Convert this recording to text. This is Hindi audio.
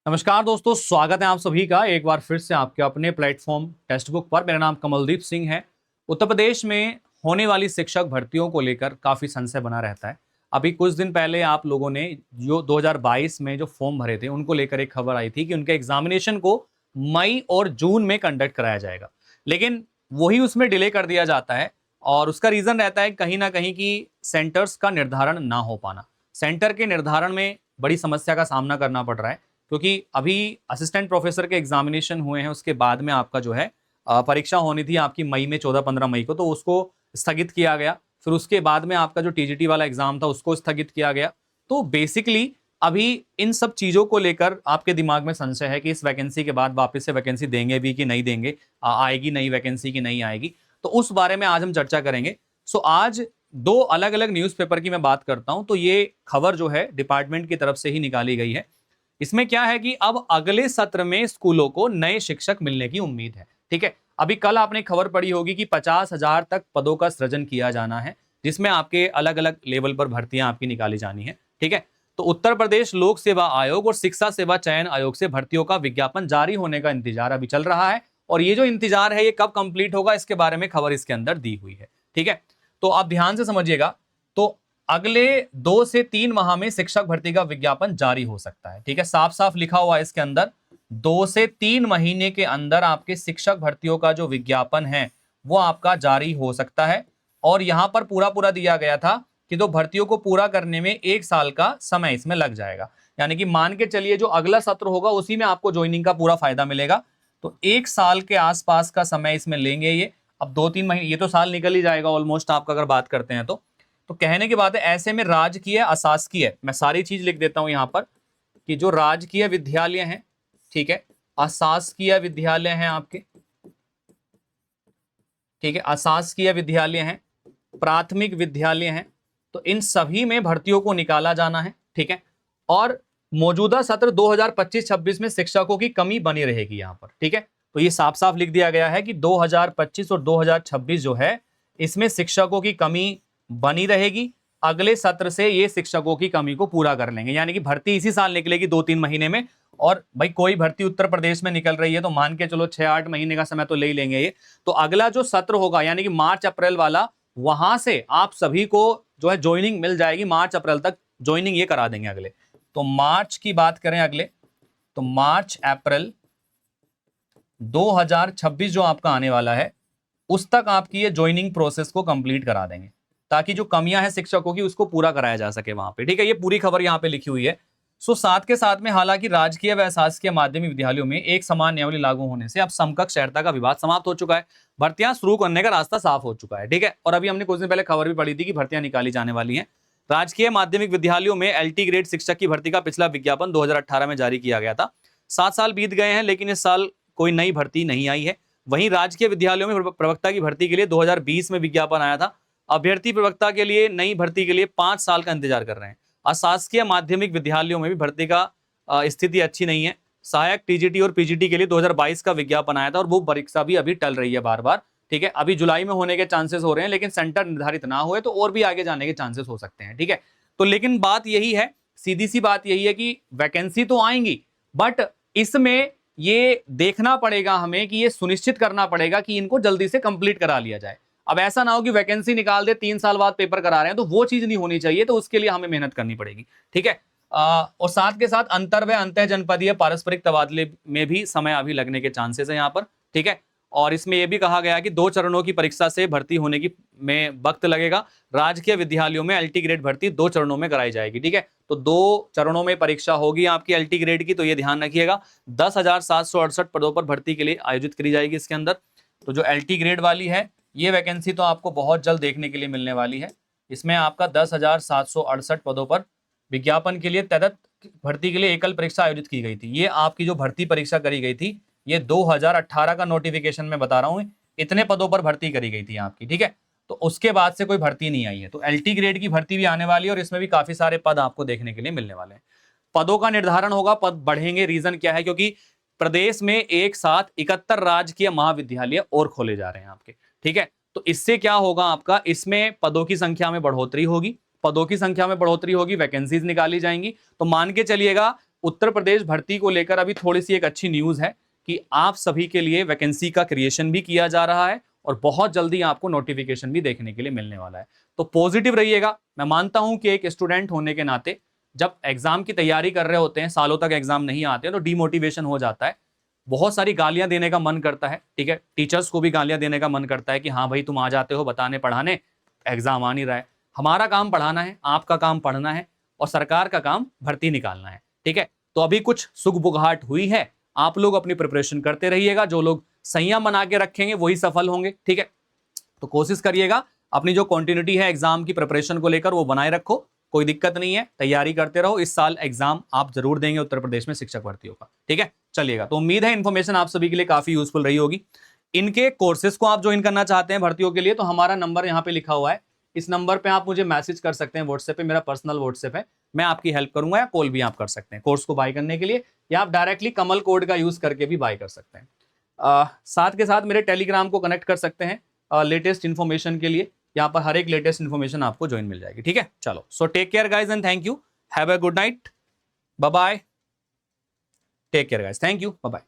नमस्कार दोस्तों, स्वागत है आप सभी का एक बार फिर से आपके अपने प्लेटफॉर्म टेक्स्ट बुक पर। मेरा नाम कमलदीप सिंह है। उत्तर प्रदेश में होने वाली शिक्षक भर्तियों को लेकर काफ़ी संशय बना रहता है। अभी कुछ दिन पहले आप लोगों ने जो 2022 में जो फॉर्म भरे थे उनको लेकर एक खबर आई थी कि उनके एग्जामिनेशन को मई और जून में कंडक्ट कराया जाएगा, लेकिन वही उसमें डिले कर दिया जाता है। और उसका रीज़न रहता है कहीं ना कहीं कि सेंटर्स का निर्धारण ना हो पाना। सेंटर के निर्धारण में बड़ी समस्या का सामना करना पड़ रहा है, क्योंकि अभी असिस्टेंट प्रोफेसर के एग्जामिनेशन हुए हैं, उसके बाद में आपका जो है परीक्षा होनी थी आपकी मई में 14-15 मई को, तो उसको स्थगित किया गया। फिर उसके बाद में आपका जो टीजीटी वाला एग्जाम था उसको स्थगित किया गया। तो बेसिकली अभी इन सब चीज़ों को लेकर आपके दिमाग में संशय है कि इस वैकेंसी के बाद वापस से वैकेंसी देंगे भी कि नहीं देंगे, आएगी नई वैकेंसी की नहीं आएगी। तो उस बारे में आज हम चर्चा करेंगे। सो आज दो अलग अलग न्यूज़पेपर की मैं बात करता हूं। तो ये खबर जो है डिपार्टमेंट की तरफ से ही निकाली गई है। इसमें क्या है कि अब अगले सत्र में स्कूलों को नए शिक्षक मिलने की उम्मीद है। ठीक है, अभी कल आपने खबर पढ़ी होगी कि 50,000 तक पदों का सृजन किया जाना है, जिसमें आपके अलग अलग लेवल पर भर्तियां आपकी निकाली जानी है। ठीक है, तो उत्तर प्रदेश लोक सेवा आयोग और शिक्षा सेवा चयन आयोग से भर्तियों का विज्ञापन जारी होने का इंतजार अभी चल रहा है। और ये जो इंतजार है ये कब कंप्लीट होगा, इसके बारे में खबर इसके अंदर दी हुई है। ठीक है, तो आप ध्यान से समझिएगा। तो अगले 2 से 3 माह में शिक्षक भर्ती का विज्ञापन जारी हो सकता है। ठीक है, साफ साफ लिखा हुआ है इसके अंदर 2 से 3 महीने के अंदर आपके शिक्षक भर्तियों का जो विज्ञापन है वो आपका जारी हो सकता है। और यहां पर पूरा पूरा दिया गया था कि तो भर्तियों को पूरा करने में 1 साल का समय इसमें लग जाएगा। यानी कि मान के चलिए जो अगला सत्र होगा उसी में आपको ज्वाइनिंग का पूरा फायदा मिलेगा। तो 1 साल के आसपास का समय इसमें लेंगे ये। अब 2-3 महीने, ये तो साल निकल ही जाएगा ऑलमोस्ट आपका अगर बात करते हैं तो कहने की बात है ऐसे में राजकीय अशासकीय, मैं सारी चीज लिख देता हूं यहां पर कि जो राजकीय विद्यालय हैं, ठीक है, अशासकीय विद्यालय हैं आपके, ठीक है, अशासकीय विद्यालय हैं, प्राथमिक विद्यालय हैं, तो इन सभी में भर्तियों को निकाला जाना है। ठीक है, और मौजूदा सत्र 2025-26 में शिक्षकों की कमी बनी रहेगी यहां पर। ठीक है, तो ये साफ साफ लिख दिया गया है कि 2025 और 2026 जो है इसमें शिक्षकों की कमी बनी रहेगी। अगले सत्र से ये शिक्षकों की कमी को पूरा कर लेंगे, यानी कि भर्ती इसी साल निकलेगी 2-3 महीने में। और भाई कोई भर्ती उत्तर प्रदेश में निकल रही है तो मान के चलो 6-8 महीने का समय तो ले ही लेंगे ये। तो अगला जो सत्र होगा यानी कि मार्च अप्रैल वाला, वहां से आप सभी को जो है ज्वाइनिंग मिल जाएगी। मार्च अप्रैल तक ज्वाइनिंग ये करा देंगे अगले। तो मार्च की बात करें अगले, तो मार्च अप्रैल 2026 जो आपका आने वाला है उस तक आपकी ये ज्वाइनिंग प्रोसेस को कंप्लीट करा देंगे, ताकि जो कमियां हैं शिक्षकों की उसको पूरा कराया जा सके वहां पे। ठीक है, ये पूरी खबर यहाँ पे लिखी हुई है। सो साथ के साथ में हालांकि राजकीय व शासकीय माध्यमिक विद्यालयों में एक समान नियमावली लागू होने से अब समकक्ष अर्थता का विवाद समाप्त हो चुका है। भर्तियां शुरू करने का रास्ता साफ हो चुका है। ठीक है, और अभी हमने कुछ दिन पहले खबर भी पढ़ी थी कि भर्तियां निकाली जाने वाली हैं। राजकीय माध्यमिक विद्यालयों में एलटी ग्रेड शिक्षक की भर्ती का पिछला विज्ञापन 2018 में जारी किया गया था। 7 साल बीत गए हैं लेकिन इस साल कोई नई भर्ती नहीं आई है। वहीं राजकीय विद्यालयों में प्रवक्ता की भर्ती के लिए 2020 में विज्ञापन आया था। अभ्यर्थी प्रवक्ता के लिए नई भर्ती के लिए 5 साल का इंतजार कर रहे हैं। अशासकीय माध्यमिक विद्यालयों में भी भर्ती का स्थिति अच्छी नहीं है। सहायक टीजीटी और पीजीटी के लिए 2022 का विज्ञापन आया था और वो परीक्षा भी अभी टल रही है बार बार। ठीक है, अभी जुलाई में होने के चांसेस हो रहे हैं, लेकिन सेंटर निर्धारित ना हुए तो और भी आगे जाने के चांसेस हो सकते हैं। ठीक है, तो लेकिन बात यही है, सीधी सी बात यही है कि वैकेंसी तो आएंगी, बट इसमें ये देखना पड़ेगा हमें कि ये सुनिश्चित करना पड़ेगा कि इनको जल्दी से कंप्लीट करा लिया जाए। अब ऐसा ना हो कि वैकेंसी निकाल दे 3 साल बाद पेपर करा रहे हैं, तो वो चीज नहीं होनी चाहिए। तो उसके लिए हमें मेहनत करनी पड़ेगी। ठीक है, और साथ के साथ अंतर व अंतः जनपदीय पारस्परिक तबादले में भी समय अभी लगने के चांसेस है यहाँ पर। ठीक है, और इसमें यह भी कहा गया कि 2 चरणों की परीक्षा से भर्ती होने की में वक्त लगेगा। राजकीय विद्यालयों में एलटी ग्रेड भर्ती 2 चरणों में कराई जाएगी। ठीक है, तो 2 चरणों में परीक्षा होगी आपकी एलटी ग्रेड की, तो ये ध्यान रखिएगा। 10,768 पदों पर भर्ती के लिए आयोजित करी जाएगी इसके अंदर। तो जो एलटी ग्रेड वाली है ये वैकेंसी तो आपको बहुत जल्द देखने के लिए मिलने वाली है। इसमें आपका 10,768 पदों पर विज्ञापन के लिए तैदत भर्ती के लिए एकल परीक्षा आयोजित की गई थी। ये आपकी जो भर्ती परीक्षा करी गई थी ये 2018 का नोटिफिकेशन में बता रहा हूं, इतने पदों पर भर्ती करी गई थी आपकी। ठीक है, तो उसके बाद से कोई भर्ती नहीं आई है। तो एलटी ग्रेड की भर्ती भी आने वाली है और इसमें भी काफी सारे पद आपको देखने के लिए मिलने वाले हैं। पदों का निर्धारण होगा, पद बढ़ेंगे। रीजन क्या है? क्योंकि प्रदेश में एक साथ 71 राजकीय महाविद्यालय और खोले जा रहे हैं आपके। ठीक है, तो इससे क्या होगा आपका, इसमें पदों की संख्या में बढ़ोतरी होगी। पदों की संख्या में बढ़ोतरी होगी, वैकेंसीज निकाली जाएंगी। तो मान के चलिएगा उत्तर प्रदेश भर्ती को लेकर अभी थोड़ी सी एक अच्छी न्यूज है कि आप सभी के लिए वैकेंसी का क्रिएशन भी किया जा रहा है और बहुत जल्दी आपको नोटिफिकेशन भी देखने के लिए मिलने वाला है। तो पॉजिटिव रहिएगा। मैं मानता हूं कि एक स्टूडेंट होने के नाते जब एग्जाम की तैयारी कर रहे होते हैं, सालों तक एग्जाम नहीं आते हैं, तो डिमोटिवेशन हो जाता है, बहुत सारी गालियां देने का मन करता है, ठीक है, टीचर्स को भी गालियां देने का मन करता है कि हाँ भाई तुम आ जाते हो बताने पढ़ाने, एग्जाम आ नहीं रहा है। हमारा काम पढ़ाना है, आपका काम पढ़ना है और सरकार का काम भर्ती निकालना है, ठीक है। तो अभी कुछ सुगबुगाहट हुई है, आप लोग अपनी प्रिपरेशन करते रहिएगा, जो लोग संयम बना के रखेंगे वही सफल होंगे, ठीक है। तो कोशिश करिएगा अपनी जो कंटिन्यूटी है एग्जाम की प्रिपरेशन को लेकर वो बनाए रखो, कोई दिक्कत नहीं है, तैयारी करते रहो। इस साल एग्जाम आप जरूर देंगे उत्तर प्रदेश में शिक्षक भर्तियों का, ठीक है। चलिएगा, तो उम्मीद है इन्फॉर्मेशन आप सभी के लिए काफी यूजफुल रही होगी। इनके कोर्सेज को आप ज्वाइन करना चाहते हैं भर्तियों के लिए, तो हमारा नंबर यहाँ पे लिखा हुआ है, इस नंबर पे आप मुझे मैसेज कर सकते हैं व्हाट्सएप पे, मेरा पर्सनल व्हाट्सएप है, मैं आपकी हेल्प करूंगा, या कॉल भी आप कर सकते हैं कोर्स को बाय करने के लिए, या आप डायरेक्टली कमल कोड का यूज करके भी बाय कर सकते हैं। साथ के साथ मेरे टेलीग्राम को कनेक्ट कर सकते हैं लेटेस्ट इन्फॉर्मेशन के लिए, यहाँ पर हर एक लेटेस्ट इन्फॉर्मेशन आपको ज्वाइन मिल जाएगी, ठीक है। चलो, so take care guys and thank you, have a good night, bye bye, take care guys, thank you, bye bye.